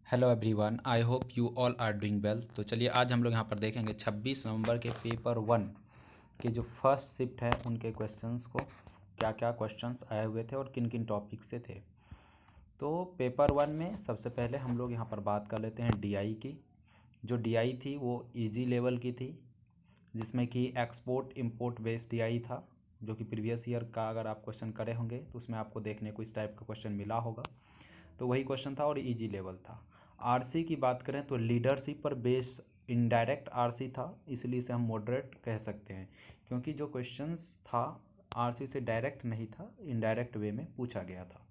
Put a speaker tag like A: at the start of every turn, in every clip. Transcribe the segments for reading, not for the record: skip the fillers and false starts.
A: Hello everyone, I hope you all are doing well. तो चलिए आज हम लोग यहाँ पर देखेंगे 26 नवंबर के पेपर 1 के जो फर्स्ट शिफ्ट है उनके क्वेश्चंस को, क्या क्या क्वेश्चंस आए हुए थे और किन किन टॉपिक से थे। तो पेपर 1 में सबसे पहले हम लोग यहाँ पर बात कर लेते हैं डीआई की। जो डीआई थी वो इजी लेवल की थी, जिसमें कि एक्सपोर्ट इंपोर्ट बेस्ड डीआई था, जो कि प्रीवियस ईयर का अगर आप क्वेश्चन करे होंगे तो उसमें आपको देखने को इस टाइप का क्वेश्चन मिला होगा। तो वही क्वेश्चन था और इजी लेवल था। आरसी की बात करें तो लीडरशिप पर बेस इनडायरेक्ट आरसी था, इसलिए इसे हम मॉडरेट कह सकते हैं, क्योंकि जो क्वेश्चंस था आरसी से डायरेक्ट नहीं था, इनडायरेक्ट वे में पूछा गया था।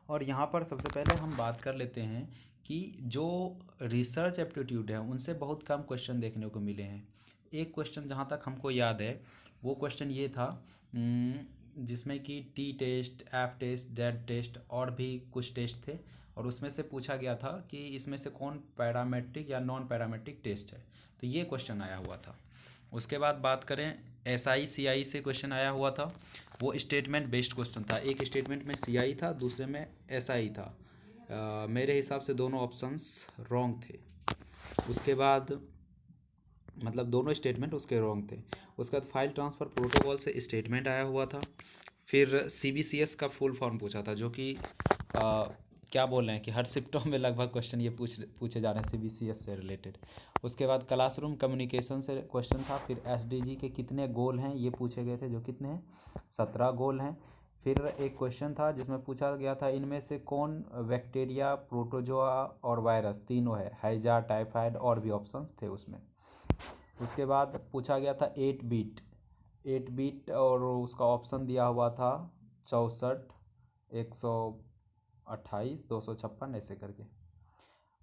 A: और यहाँ पर सबसे पहले हम बात कर लेते हैं कि जो रिसर्च एप्टीट्यूड है उनसे बहुत कम क्वेश्चन देखने को मिले हैं। एक क्वेश्चन जहाँ तक हमको याद है वो क्वेश्चन ये था, जिसमें कि T test, F test, Z test और भी कुछ टेस्ट थे, और उसमें से पूछा गया था कि इसमें से कौन पैरामेट्रिक या नॉन पैरामेट्रिक टेस्ट है। तो ये क्वेश्चन आया हुआ था। उसके बाद बात करें एसआई सीआई से क्वेश्चन आया हुआ था। वो स्टेटमेंट बेस्ड क्वेश्चन था, एक स्टेटमेंट में सीआई था, दूसरे में एसआई था। मेरे हिसाब से दोनों ऑप्शंस रॉन्ग थे। उसके बाद मतलब दोनों स्टेटमेंट उसके रॉन्ग थे। उसके बाद फाइल ट्रांसफ़र प्रोटोकॉल से स्टेटमेंट आया हुआ था। फिर सीबीसीएस का फुल फॉर्म पूछा था, जो कि क्या बोल रहे हैं कि हर शिफ्टों में लगभग क्वेश्चन ये पूछे जा रहे हैं सीबीसीएस से रिलेटेड। उसके बाद क्लासरूम कम्युनिकेशन से क्वेश्चन था। फिर एसडीजी के कितने गोल हैं ये पूछे गए थे, जो कितने हैं 17 गोल हैं। फिर एक क्वेश्चन था जिसमें पूछा गया था इनमें से कौन बैक्टीरिया, प्रोटोजोआ और वायरस तीनों है, हैजा, टाइफाइड और भी ऑप्शंस थे उसमें। उसके बाद पूछा गया था 8 बीट और उसका ऑप्शन दिया हुआ था 64, 128, 256 ऐसे करके।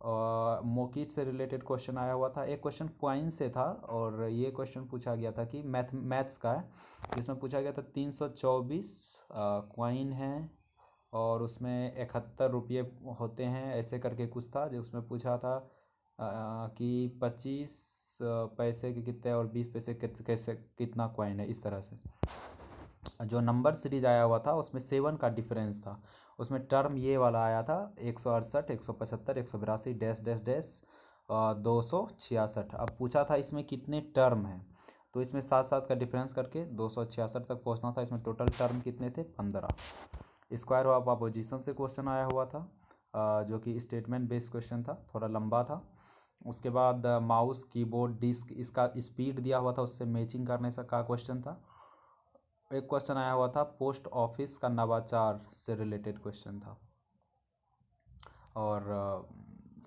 A: और मोकिट से रिलेटेड क्वेश्चन आया हुआ था। एक क्वेश्चन क्वाइन से था, और ये क्वेश्चन पूछा गया था कि मैथ्स का है, जिसमें पूछा गया था 324 क्वाइन है और उसमें 71 रुपये होते हैं, ऐसे करके कुछ था। जो उसमें पूछा था कि 25 पैसे के कितने और 20 पैसे कैसे कितना कॉइन है, इस तरह से। जो नंबर सीरीज आया हुआ था उसमें 7 का डिफरेंस था। उसमें टर्म ये वाला आया था 168, 175, 182 डैश डैश डैश 266। अब पूछा था इसमें कितने टर्म हैं, तो इसमें 7 का डिफरेंस करके 266 तक पहुंचना था। इसमें टोटल टर्म कितने थे 15। स्क्वायर ऑफ अपोजिशन से क्वेश्चन आया हुआ था, जो कि स्टेटमेंट बेस्ड क्वेश्चन था, थोड़ा लंबा था। उसके बाद माउस, कीबोर्ड, डिस्क, इसका स्पीड दिया हुआ था, उससे मैचिंग करने से का क्वेश्चन था। एक क्वेश्चन आया हुआ था पोस्ट ऑफिस का नवाचार से रिलेटेड क्वेश्चन था, और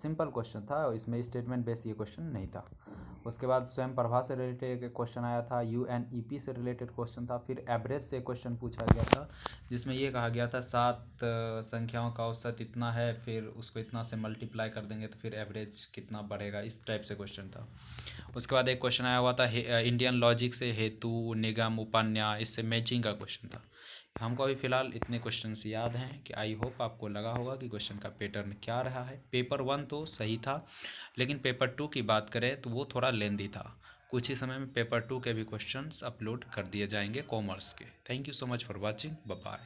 A: सिंपल क्वेश्चन था, इसमें स्टेटमेंट बेस्ड ये क्वेश्चन नहीं था। उसके बाद स्वयं प्रभा से रिलेटेड एक क्वेश्चन आया था, यूएनईपी से रिलेटेड क्वेश्चन था। फिर एवरेज से क्वेश्चन पूछा गया था, जिसमें ये कहा गया था 7 संख्याओं का औसत इतना है, फिर उसको इतना से मल्टीप्लाई कर देंगे तो फिर एवरेज कितना बढ़ेगा, इस टाइप से क्वेश्चन था। उसके बाद एक क्वेश्चन आया हुआ था इंडियन लॉजिक से हेतु, निगम, उपन्यास, इससे मैचिंग का क्वेश्चन था। हमको अभी फ़िलहाल इतने क्वेश्चंस याद हैं कि आई होप आपको लगा होगा कि क्वेश्चन का पैटर्न क्या रहा है। पेपर 1 तो सही था, लेकिन पेपर 2 की बात करें तो वो थोड़ा लेंदी था। कुछ ही समय में पेपर 2 के भी क्वेश्चंस अपलोड कर दिए जाएंगे कॉमर्स के। Thank you so much for watching, bye bye.